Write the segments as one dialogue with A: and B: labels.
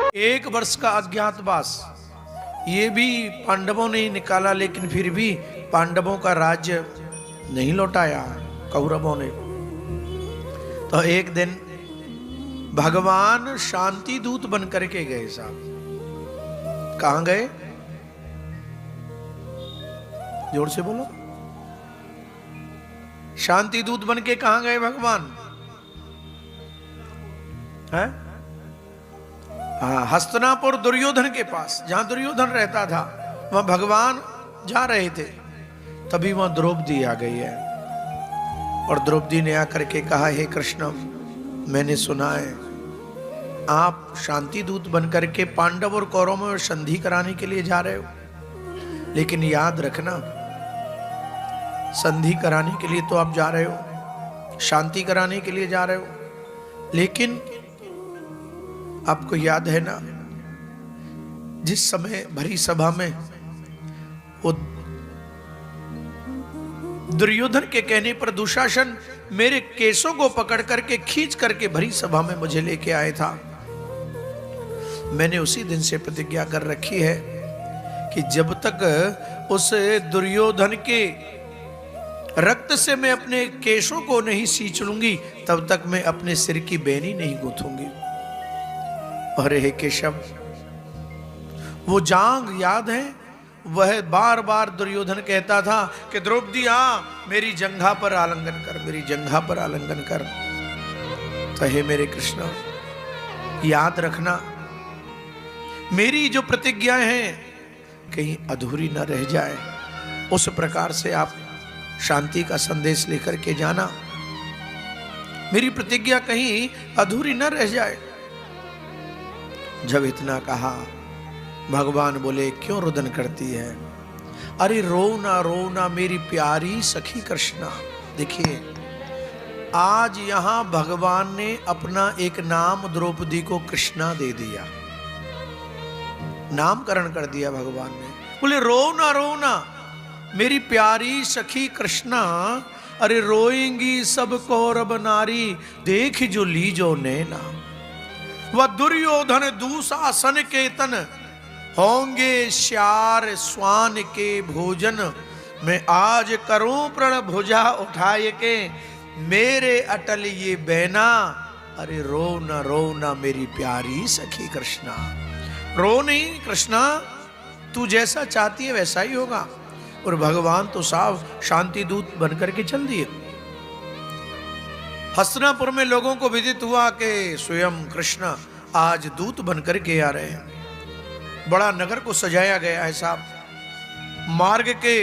A: एक वर्ष का अज्ञातवास ये भी पांडवों ने ही निकाला, लेकिन फिर भी पांडवों का राज्य नहीं लौटाया कौरवों ने। तो एक दिन भगवान शांति दूत बन करके गए। साहब कहां गए? जोर से बोलो। शांति दूत बन के कहां गए भगवान? है हस्तिनापुर दुर्योधन के पास, जहां दुर्योधन रहता था, वहां भगवान जा रहे थे। तभी वहां द्रौपदी आ गई है और द्रौपदी ने आकर के कहा, हे कृष्ण, मैंने सुना है आप शांति दूत बनकर के पांडव और कौरवों में संधि कराने के लिए जा रहे हो, लेकिन याद रखना संधि कराने के लिए तो आप जा रहे हो, शांति कराने के लिए जा रहे हो, लेकिन आपको याद है ना जिस समय भरी सभा में वो दुर्योधन के कहने पर दुशासन मेरे केसों को पकड़ करके खींच करके भरी सभा में मुझे लेके आए था, मैंने उसी दिन से प्रतिज्ञा कर रखी है कि जब तक उस दुर्योधन के रक्त से मैं अपने केशों को नहीं सींच लूंगी, तब तक मैं अपने सिर की बेनी नहीं गूंथूंगी। अरे हे केशव, वो जांग याद है? वह बार बार दुर्योधन कहता था कि द्रौपदी मेरी जंघा पर आलिंगन कर, मेरी जंघा पर आलिंगन कर। तो हे मेरे कृष्ण, याद रखना मेरी जो प्रतिज्ञाएं हैं कहीं अधूरी न रह जाए, उस प्रकार से आप शांति का संदेश लेकर के जाना, मेरी प्रतिज्ञा कहीं अधूरी न रह जाए। जब इतना कहा, भगवान बोले, क्यों रुदन करती है? अरे रोना रोना मेरी प्यारी सखी कृष्णा। देखिए, आज यहां भगवान ने अपना एक नाम द्रौपदी को कृष्णा दे दिया, नामकरण कर दिया भगवान ने। बोले रोना रोना मेरी प्यारी सखी कृष्णा, अरे रोएंगी सब कौरव नारी, देख जो लीजो नैना। वह दुर्योधन दुशासन के तन, होंगे श्यार स्वान के भोजन। मैं आज करूं प्रण भुजा उठाए के, मेरे अटल ये बैना। अरे रोना रोना मेरी प्यारी सखी कृष्णा। रो नहीं कृष्णा, तू जैसा चाहती है वैसा ही होगा। और भगवान तो साफ शांति दूत बनकर के चल दिए। हस्तिनापुर में लोगों को विदित हुआ कि स्वयं कृष्ण आज दूत बनकर के आ रहे हैं। बड़ा नगर को सजाया गया है साहब। मार्ग के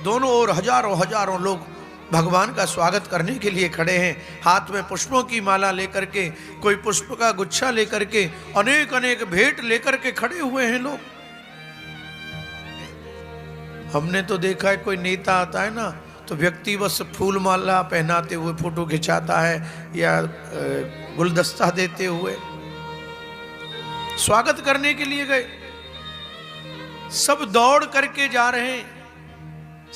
A: दोनों ओर हजारों हजारों लोग भगवान का स्वागत करने के लिए खड़े हैं, हाथ में पुष्पों की माला लेकर के, कोई पुष्प का गुच्छा लेकर के, अनेक अनेक भेंट लेकर के खड़े हुए हैं लोग। हमने तो देखा है कोई नेता आता है ना तो व्यक्ति बस फूल माला पहनाते हुए फोटो खिंचाता है या गुलदस्ता देते हुए। स्वागत करने के लिए गए, सब दौड़ करके जा रहे हैं,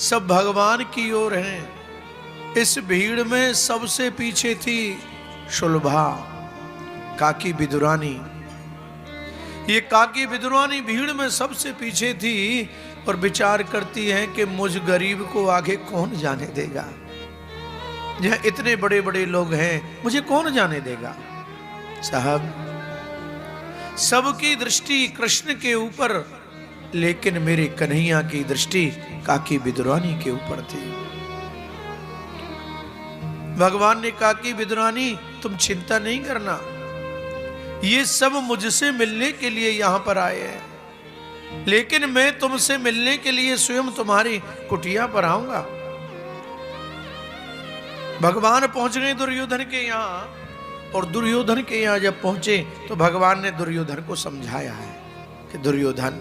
A: सब भगवान की ओर हैं। इस भीड़ में सबसे पीछे थी शुलभा, काकी विदुरानी। ये काकी विदुरानी भीड़ में सबसे पीछे थी और विचार करती है कि मुझ गरीब को आगे कौन जाने देगा। जहां इतने बड़े बड़े लोग हैं, मुझे कौन जाने देगा। साहब, सबकी दृष्टि कृष्ण के ऊपर, लेकिन मेरे कन्हैया की दृष्टि काकी विदुरानी के ऊपर थी। भगवान ने कहा कि विदुरानी तुम चिंता नहीं करना, ये सब मुझसे मिलने के लिए यहां पर आए हैं, लेकिन मैं तुमसे मिलने के लिए स्वयं तुम्हारी कुटिया पर आऊंगा। भगवान पहुंच गए दुर्योधन के यहां, और दुर्योधन के यहां जब पहुंचे तो भगवान ने दुर्योधन को समझाया है कि दुर्योधन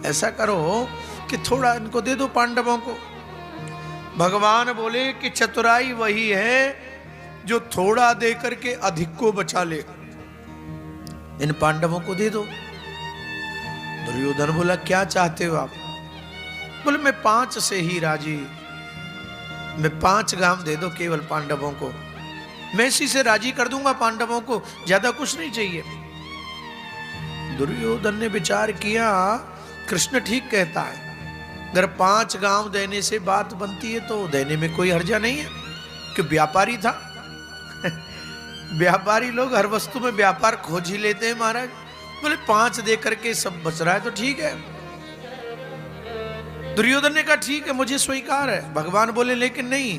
A: ऐसा करो कि थोड़ा इनको दे दो पांडवों को। भगवान बोले कि चतुराई वही है जो थोड़ा दे करके अधिक को बचा ले, इन पांडवों को दे दो। दुर्योधन बोला क्या चाहते हो आप? बोले मैं 5 से ही राजी, मैं 5 गांव दे दो केवल पांडवों को, मैं इसी से राजी कर दूंगा पांडवों को, ज्यादा कुछ नहीं चाहिए। दुर्योधन ने विचार किया, कृष्ण ठीक कहता है, अगर 5 गांव देने से बात बनती है तो देने में कोई हर्जा नहीं है, कि व्यापारी था। व्यापारी लोग हर वस्तु में व्यापार खोज ही लेते हैं महाराज। बोले 5 दे करके सब बच रहा है तो ठीक है। दुर्योधन ने कहा ठीक है, मुझे स्वीकार है। भगवान बोले लेकिन नहीं,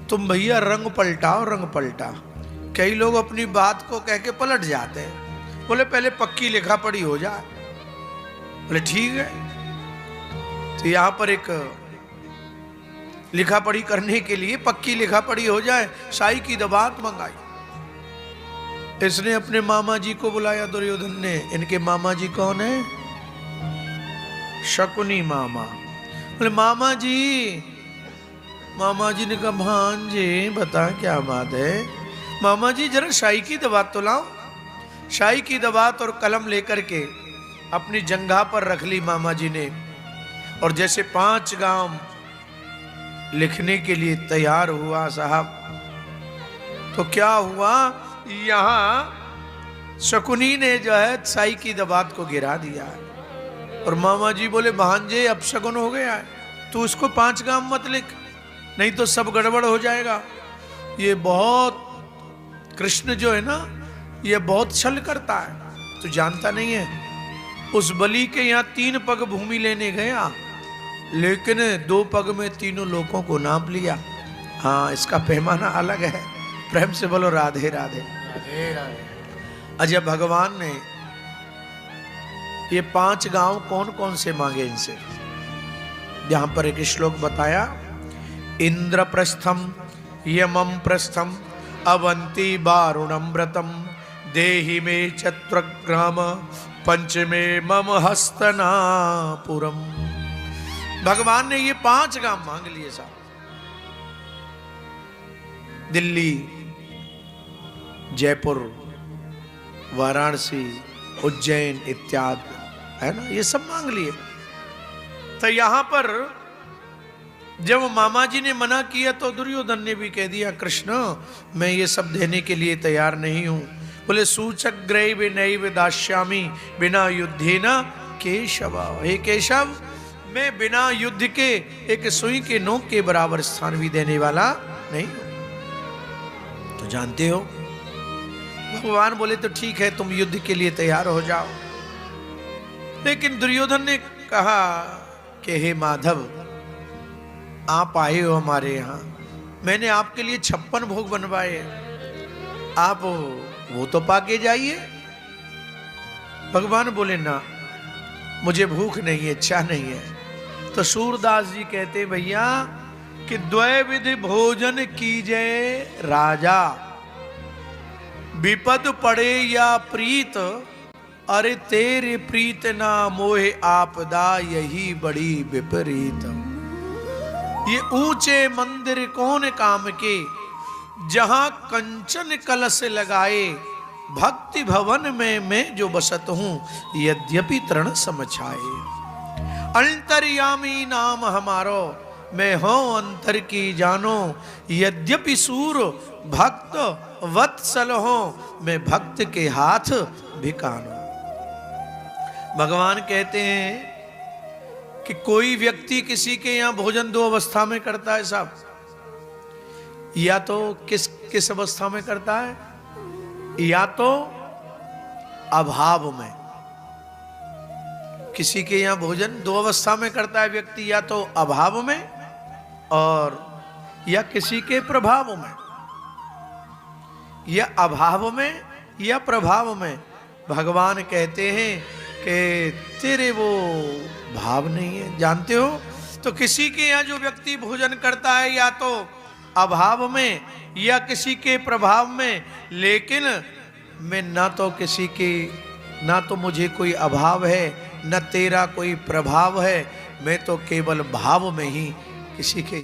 A: तुम भैया रंग पलटाओ, रंग पलटा। कई लोग अपनी बात को कह के पलट जाते हैं। बोले पहले पक्की लिखा पढ़ी हो जाए। बोले ठीक है। तो यहां पर एक लिखा पढ़ी करने के लिए पक्की लिखा पढ़ी हो जाए, शाही की दबात मंगाई। इसने अपने मामा जी को बुलाया दुर्योधन ने। इनके मामा जी कौन है? शकुनी मामा। बोले मामा जी। मामा जी ने कहा भांजे बता क्या बात है। मामा जी जरा शाही की दबात तो लाओ। शाही की दबात और कलम लेकर के अपनी जंघा पर रख ली मामा जी ने, और जैसे 5 गांव लिखने के लिए तैयार हुआ साहब, तो क्या हुआ, यहां शकुनी ने जो है शाही की दबात को गिरा दिया। और मामा जी बोले भांजे अब शगुन हो गया है, तू इसको 5 गांव मत लिख, नहीं तो सब गड़बड़ हो जाएगा। ये बहुत कृष्ण जो है ना, ये बहुत छल करता है, तू जानता नहीं है। उस बलि के यहाँ 3 पग भूमि लेने गया, लेकिन 2 पग में तीनों लोगों को नाप लिया। हाँ, इसका पैमाना अलग है। प्रेम से बोलो राधे राधे।
B: राधे राधे।
A: अजय भगवान ने ये 5 गांव कौन कौन से मांगे इनसे, यहां पर एक श्लोक बताया। इंद्रप्रस्थम यमं प्रस्थम अवंती वारुणम व्रतम देहि मे चत्रग्राम पंचमे मम हस्तनापुरम। भगवान ने ये 5 गांव मांग लिए साहब। दिल्ली, जयपुर, वाराणसी, उज्जैन इत्यादि, है ना, ये सब मांग लिए। तो यहां पर जब मामा जी ने मना किया तो दुर्योधन ने भी कह दिया कृष्ण मैं ये सब देने के लिए तैयार नहीं हूं। बोले सूचक ग्रह नैव दास्यामि बिना युद्धेन केशव। हे केशव, मैं बिना युद्ध के एक सुई के नोक के बराबर स्थान भी देने वाला नहीं हूं। तो जानते हो, भगवान बोले तो ठीक है, तुम युद्ध के लिए तैयार हो जाओ। लेकिन दुर्योधन ने कहा कि हे माधव, आप आए हो हमारे यहाँ, मैंने आपके लिए 56 भोग बनवाए, आप वो तो पाके जाइए। भगवान बोले ना, मुझे भूख नहीं है, इच्छा नहीं है। तो सूरदास जी कहते भैया कि द्वैविध भोजन कीजय राजा, विपद पड़े या प्रीत, अरे तेरे प्रीत ना मोहे आपदा, यही बड़ी विपरीत। ये ऊंचे मंदिर कौन काम के, जहां कंचन कलश लगाए, भक्ति भवन में मैं जो बसत हूं, यद्यपि तृण समझाए। अंतर्यामी नाम हमारो, मैं हूं अंतर की जानो, यद्यपि सूर भक्त वत्सल हो, मैं भक्त के हाथ भिकानो। भगवान कहते हैं कि कोई व्यक्ति किसी के यहां भोजन 2 अवस्था में करता है साहब। या तो किस अवस्था में करता है, या तो अभाव में। किसी के यहां भोजन 2 अवस्था में करता है व्यक्ति, या तो अभाव में और या किसी के प्रभाव में, या अभाव में या प्रभाव में। भगवान कहते हैं कि तेरे वो भाव नहीं है, जानते हो। तो किसी के यहाँ जो व्यक्ति भोजन करता है या तो अभाव में या किसी के प्रभाव में, लेकिन मैं ना तो किसी के, ना तो मुझे कोई अभाव है, न तेरा कोई प्रभाव है, मैं तो केवल भाव में ही किसी के